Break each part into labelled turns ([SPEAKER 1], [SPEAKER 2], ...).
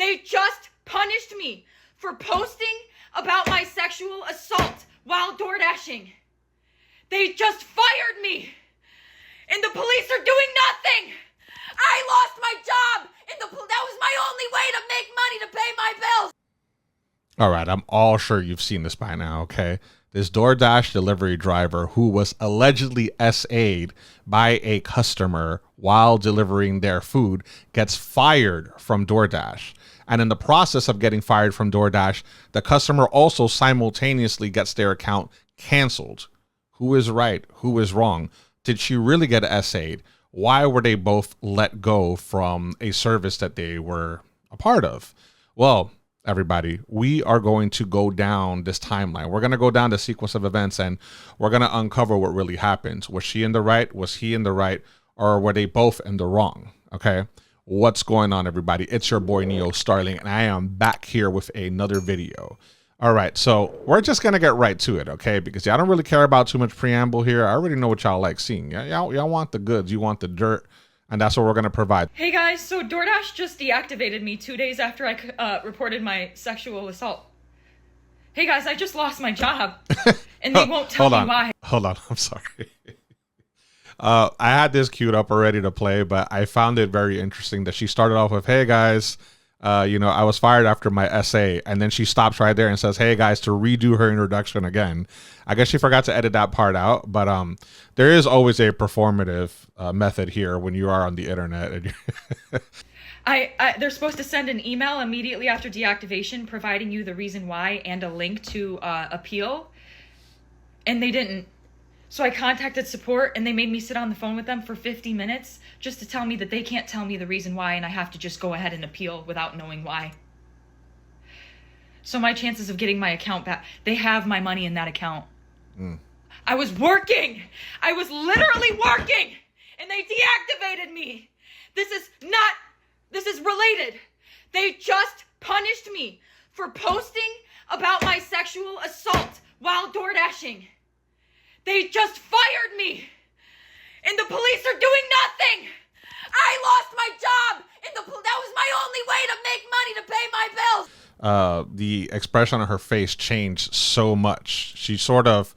[SPEAKER 1] They just punished me for posting about my sexual assault while DoorDashing. They just fired me. And the police are doing nothing. I lost my job. And that was my only way to make money to pay my bills.
[SPEAKER 2] All right, I'm all sure you've seen this by now, okay? This DoorDash delivery driver who was allegedly SA'd by a customer while delivering their food gets fired from DoorDash. And in the process of getting fired from DoorDash, the customer also simultaneously gets their account canceled. Who is right? Who is wrong? Did she really get SA'd? Why were they both let go from a service that they were a part of? Well, everybody, we are going to go down this timeline. We're going to go down the sequence of events and we're going to uncover what really happened. Was she in the right? Was he in the right? Or were they both in the wrong? Okay. What's going on, everybody? It's your boy Neo Starling, and I am back here with another video. All right, so we're just gonna get right to it, okay? Because y'all don't really care about too much preamble here. I already know what y'all like seeing. Y'all want the goods, you want the dirt, and that's what we're gonna provide.
[SPEAKER 1] Hey guys, so DoorDash just deactivated me 2 days after I reported my sexual assault. Hey guys, I just lost my job, and they won't tell me why.
[SPEAKER 2] Hold on, I'm sorry. I had this queued up already to play, but I found it very interesting that she started off with, hey guys, I was fired after my SA, and then she stops right there and says, hey guys, to redo her introduction again. I guess she forgot to edit that part out, but there is always a performative method here when you are on the internet.
[SPEAKER 1] They're supposed to send an email immediately after deactivation providing you the reason why and a link to appeal, and they didn't. So I contacted support, and they made me sit on the phone with them for 50 minutes just to tell me that they can't tell me the reason why, and I have to just go ahead and appeal without knowing why. So my chances of getting my account back, they have my money in that account. I was working. I was literally working, and they deactivated me. This is related. They just punished me for posting about my sexual assault while DoorDashing. They just fired me, and the police are doing nothing. I lost my job, and that was my only way to make money to pay my bills.
[SPEAKER 2] The expression on her face changed so much. She sort of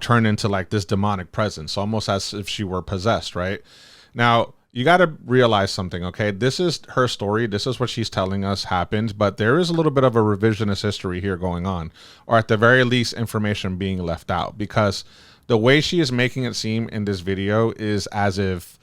[SPEAKER 2] turned into like this demonic presence, almost as if she were possessed, right? Now, you got to realize something, okay? This is her story. This is what she's telling us happened, but there is a little bit of a revisionist history here going on, or at the very least, information being left out, because the way she is making it seem in this video is as if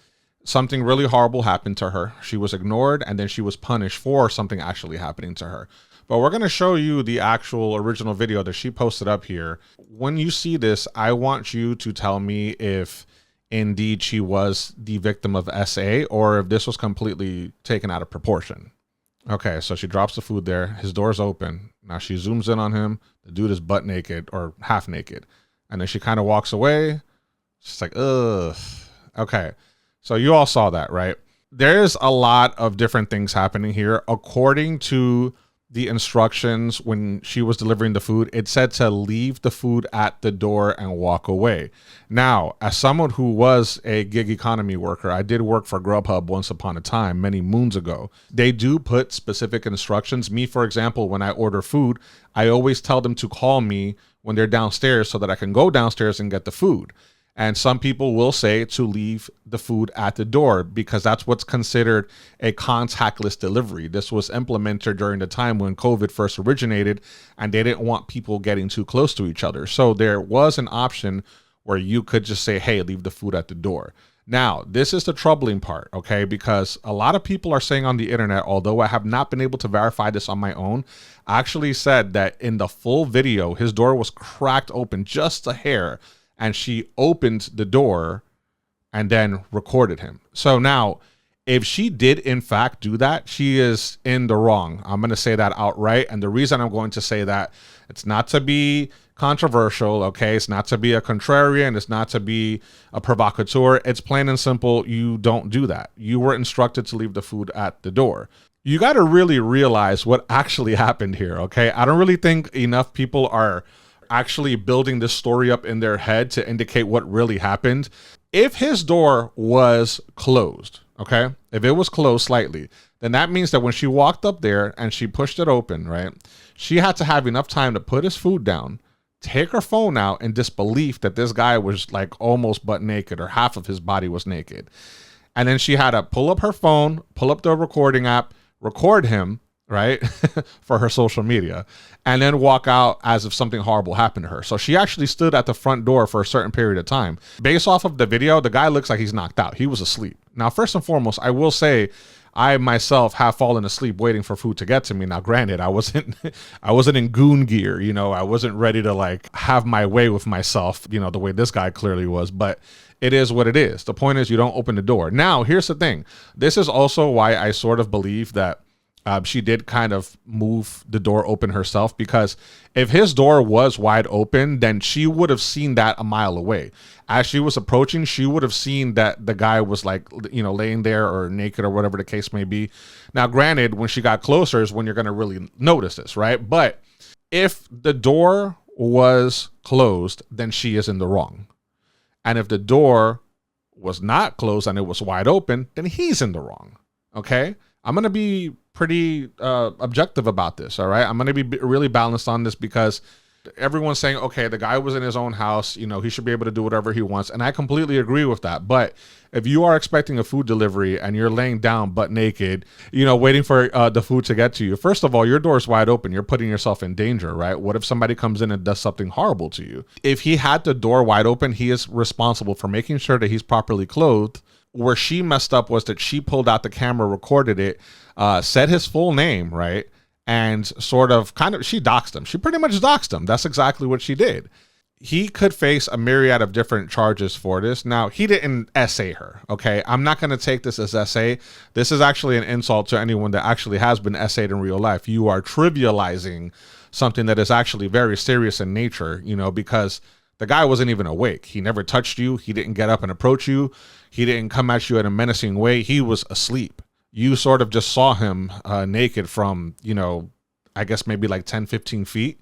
[SPEAKER 2] something really horrible happened to her. She was ignored, and then she was punished for something actually happening to her. But we're going to show you the actual original video that she posted up here. When you see this, I want you to tell me if indeed she was the victim of SA or if this was completely taken out of proportion. Okay, so she drops the food there. His door's open. Now she zooms in on him. The dude is butt naked or half naked. And then she kind of walks away. She's like, ugh. Okay, so you all saw that, right? There's a lot of different things happening here. According to the instructions when she was delivering the food, it said to leave the food at the door and walk away. Now, as someone who was a gig economy worker, I did work for Grubhub once upon a time, many moons ago. They do put specific instructions. Me, for example, when I order food, I always tell them to call me when they're downstairs so that I can go downstairs and get the food. And some people will say to leave the food at the door because that's what's considered a contactless delivery. This was implemented during the time when COVID first originated, and they didn't want people getting too close to each other. So there was an option where you could just say, hey, leave the food at the door. Now, this is the troubling part, okay? Because a lot of people are saying on the internet, although I have not been able to verify this on my own, actually said that in the full video, his door was cracked open just a hair, and she opened the door and then recorded him. So now, if she did in fact do that, she is in the wrong. I'm going to say that outright. And the reason I'm going to say that, it's not to be controversial, okay? It's not to be a contrarian. It's not to be a provocateur. It's plain and simple. You don't do that. You were instructed to leave the food at the door. You got to really realize what actually happened here, okay? I don't really think enough people are actually building this story up in their head to indicate what really happened. If his door was closed, okay, if it was closed slightly, then that means that when she walked up there and she pushed it open, right, she had to have enough time to put his food down, take her phone out in disbelief that this guy was like almost butt naked or half of his body was naked. And then she had to pull up her phone, pull up the recording app, record him, right, for her social media, and then walk out as if something horrible happened to her. So she actually stood at the front door for a certain period of time. Based off of the video, the guy looks like he's knocked out. He was asleep. Now, first and foremost, I will say I myself have fallen asleep waiting for food to get to me. Now, granted, I wasn't in goon gear, you know, I wasn't ready to like have my way with myself, you know, the way this guy clearly was, but it is what it is. The point is you don't open the door. Now, here's the thing. This is also why I sort of believe that she did kind of move the door open herself, because if his door was wide open, then she would have seen that a mile away. As she was approaching, she would have seen that the guy was like, you know, laying there or naked or whatever the case may be. Now, granted, when she got closer is when you're going to really notice this, right? But if the door was closed, then she is in the wrong. And if the door was not closed and it was wide open, then he's in the wrong. Okay? I'm going to be pretty objective about this, all right? I'm going to be really balanced on this, because everyone's saying, okay, the guy was in his own house, you know, he should be able to do whatever he wants. And I completely agree with that. But if you are expecting a food delivery and you're laying down butt naked, you know, waiting for the food to get to you, first of all, your door's wide open. You're putting yourself in danger, right? What if somebody comes in and does something horrible to you? If he had the door wide open, he is responsible for making sure that he's properly clothed. Where she messed up was that she pulled out the camera, recorded it, said his full name, right? And sort of she doxed him. She pretty much doxed him. That's exactly what she did. He could face a myriad of different charges for this. Now, he didn't essay her, okay? I'm not going to take this as essay. This is actually an insult to anyone that actually has been essayed in real life. You are trivializing something that is actually very serious in nature, you know, because the guy wasn't even awake. He never touched you. He didn't get up and approach you. He didn't come at you in a menacing way. He was asleep. You sort of just saw him naked from, you know, I guess maybe like 10, 15 feet.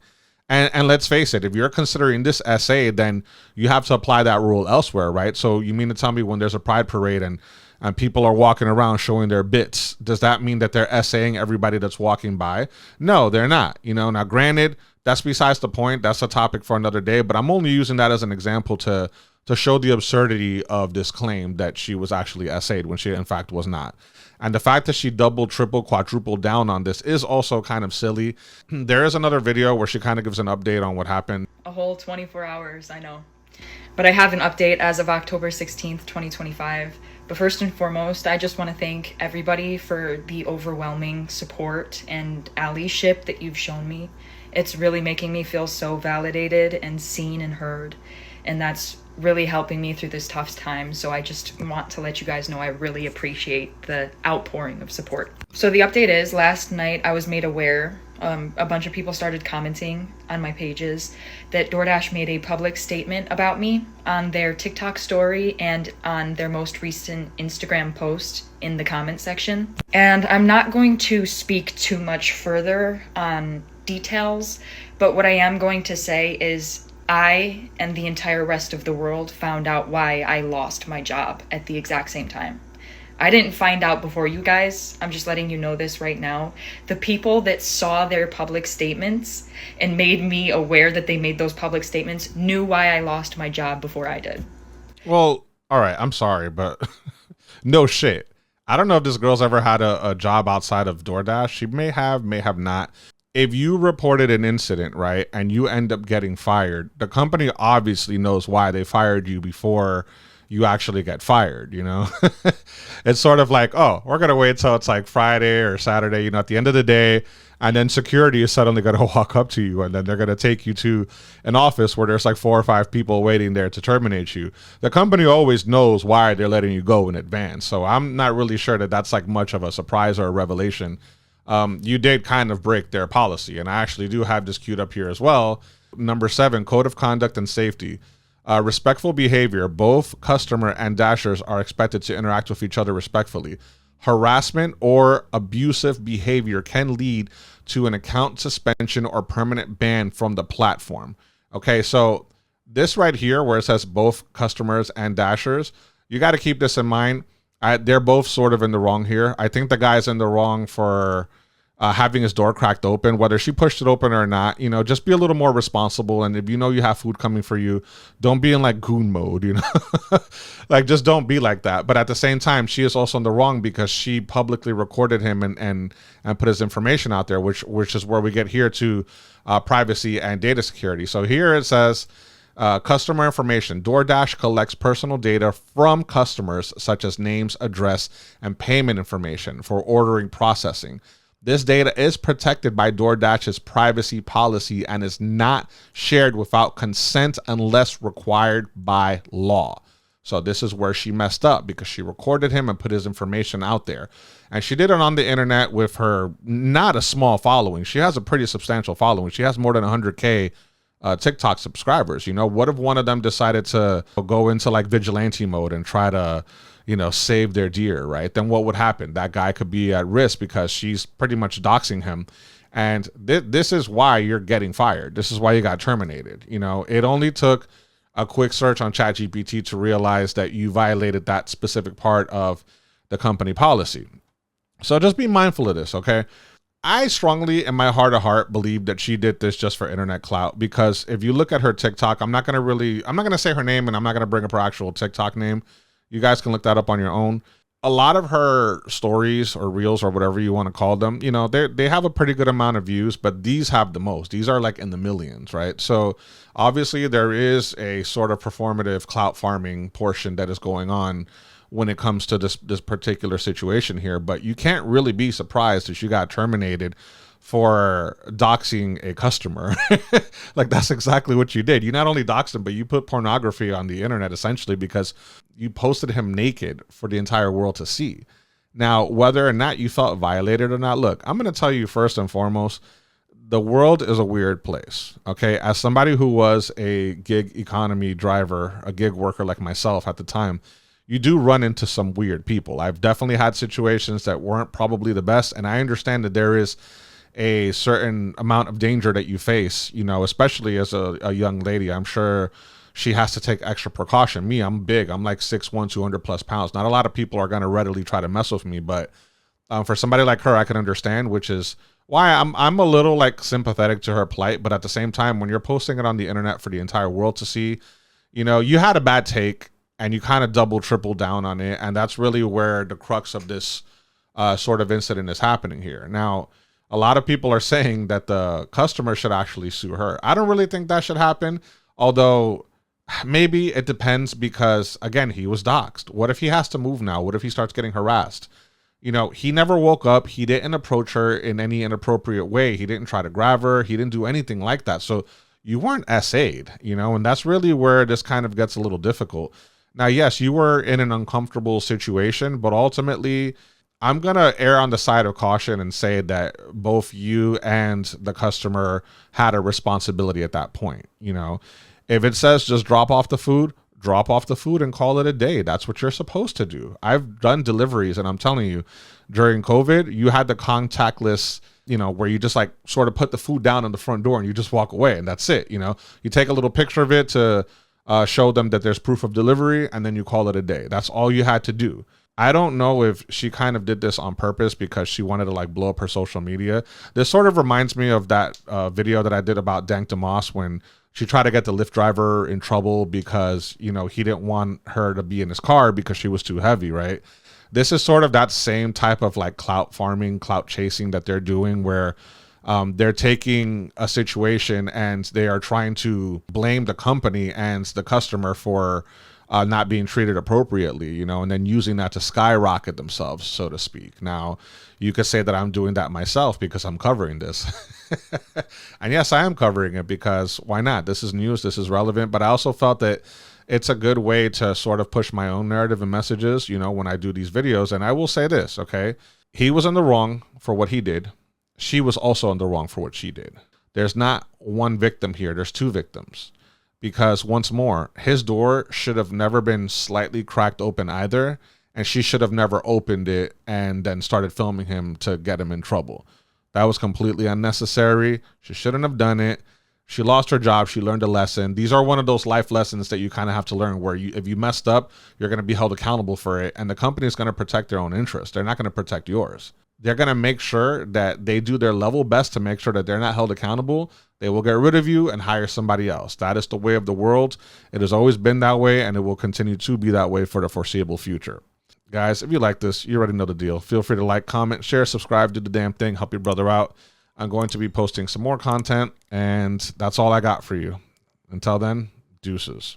[SPEAKER 2] And let's face it, if you're considering this essay, then you have to apply that rule elsewhere, right? So you mean to tell me when there's a pride parade and people are walking around showing their bits, does that mean that they're essaying everybody that's walking by? No, they're not. You know, now granted, that's besides the point. That's a topic for another day, but I'm only using that as an example to show the absurdity of this claim that she was actually essayed when she in fact was not. And the fact that she double, triple, quadrupled down on this is also kind of silly. There is another video where she kind of gives an update on what happened.
[SPEAKER 1] A whole 24 hours, I know. But I have an update as of October 16th, 2025. But first and foremost, I just want to thank everybody for the overwhelming support and allyship that you've shown me. It's really making me feel so validated and seen and heard. And that's really helping me through this tough time. So I just want to let you guys know I really appreciate the outpouring of support. So the update is, last night I was made aware, a bunch of people started commenting on my pages, that DoorDash made a public statement about me on their TikTok story and on their most recent Instagram post in the comment section. And I'm not going to speak too much further on details, but what I am going to say is I and the entire rest of the world found out why I lost my job at the exact same time. I didn't find out before you guys. I'm just letting you know this right now. The people that saw their public statements and made me aware that they made those public statements knew why I lost my job before I did.
[SPEAKER 2] Well, all right, I'm sorry, but no shit. I don't know if this girl's ever had a job outside of DoorDash. She may have not. If you reported an incident, right, and you end up getting fired, the company obviously knows why they fired you before you actually get fired, you know? It's sort of like, oh, we're going to wait till it's like Friday or Saturday, you know, at the end of the day, and then security is suddenly going to walk up to you, and then they're going to take you to an office where there's like 4 or 5 people waiting there to terminate you. The company always knows why they're letting you go in advance. So I'm not really sure that that's like much of a surprise or a revelation. You did kind of break their policy, and I actually do have this queued up here as well. Number 7, code of conduct and safety. Respectful behavior. Both customer and dashers are expected to interact with each other respectfully. Harassment or abusive behavior can lead to an account suspension or permanent ban from the platform. Okay, so this right here where it says both customers and dashers, you got to keep this in mind. They're both sort of in the wrong here. I think the guy's in the wrong for having his door cracked open, whether she pushed it open or not. Just be a little more responsible. And if you know you have food coming for you, don't be in like goon mode, like just don't be like that. But at the same time, she is also in the wrong because she publicly recorded him and put his information out there, which is where we get here to privacy and data security. So here it says, customer information. DoorDash collects personal data from customers such as names, address, and payment information for ordering processing. This data is protected by DoorDash's privacy policy and is not shared without consent unless required by law. So this is where she messed up because she recorded him and put his information out there. And she did it on the internet with her not a small following. She has a pretty substantial following. She has more than 100K TikTok subscribers. What if one of them decided to go into like vigilante mode and try to save their deer, right? Then what would happen? That guy could be at risk because she's pretty much doxing him. And this is why you're getting fired. This is why you got terminated. It only took a quick search on ChatGPT to realize that you violated that specific part of the company policy. So just be mindful of this, okay? I strongly, in my heart of heart, believe that she did this just for internet clout, because if you look at her TikTok, I'm not going to say her name, and I'm not going to bring up her actual TikTok name. You guys can look that up on your own. A lot of her stories or reels or whatever you want to call them, they have a pretty good amount of views, but these have the most. These are like in the millions, right? So obviously there is a sort of performative clout farming portion that is going on when it comes to this particular situation here, but you can't really be surprised that she got terminated for doxing a customer. Like that's exactly what you did. You not only doxed him, but you put pornography on the internet essentially because you posted him naked for the entire world to see. Now, whether or not you felt violated or not, look, I'm going to tell you first and foremost, the world is a weird place. Okay. As somebody who was a gig economy driver, a gig worker like myself at the time, you do run into some weird people. I've definitely had situations that weren't probably the best. And I understand that there is a certain amount of danger that you face, especially as a young lady. I'm sure she has to take extra precaution. Me, I'm big. I'm like 6'1", 200 plus pounds. Not a lot of people are going to readily try to mess with me, but for somebody like her, I can understand, which is why I'm a little like sympathetic to her plight. But at the same time, when you're posting it on the internet for the entire world to see, you had a bad take and you kind of double, triple down on it. And that's really where the crux of this sort of incident is happening here. Now, a lot of people are saying that the customer should actually sue her. I don't really think that should happen, although maybe it depends because, again, he was doxxed. What if he has to move now? What if he starts getting harassed? He never woke up. He didn't approach her in any inappropriate way. He didn't try to grab her. He didn't do anything like that. So you weren't SA'd, and that's really where this kind of gets a little difficult. Now, yes, you were in an uncomfortable situation, but ultimately, I'm going to err on the side of caution and say that both you and the customer had a responsibility at that point. If it says just drop off the food and call it a day. That's what you're supposed to do. I've done deliveries and I'm telling you, during COVID, you had the contactless, where you just like sort of put the food down on the front door and you just walk away and that's it. You take a little picture of it to show them that there's proof of delivery and then you call it a day. That's all you had to do. I don't know if she kind of did this on purpose because she wanted to like blow up her social media. This sort of reminds me of that video that I did about Dank DeMoss when she tried to get the Lyft driver in trouble because, he didn't want her to be in his car because she was too heavy, right? This is sort of that same type of like clout farming, clout chasing that they're doing where they're taking a situation and they are trying to blame the company and the customer for not being treated appropriately, and then using that to skyrocket themselves, so to speak. Now, you could say that I'm doing that myself because I'm covering this. And yes, I am covering it because why not? This is news, this is relevant, but I also felt that it's a good way to sort of push my own narrative and messages, when I do these videos. And I will say this, okay? He was in the wrong for what he did. She was also in the wrong for what she did. There's not one victim here. There's two victims. Because once more, his door should have never been slightly cracked open either. And she should have never opened it and then started filming him to get him in trouble. That was completely unnecessary. She shouldn't have done it. She lost her job. She learned a lesson. These are one of those life lessons that you kind of have to learn where if you messed up, you're going to be held accountable for it. And the company is going to protect their own interests. They're not going to protect yours. They're going to make sure that they do their level best to make sure that they're not held accountable. They will get rid of you and hire somebody else. That is the way of the world. It has always been that way, and it will continue to be that way for the foreseeable future. Guys, if you like this, you already know the deal. Feel free to like, comment, share, subscribe, do the damn thing, help your brother out. I'm going to be posting some more content, and that's all I got for you. Until then, deuces.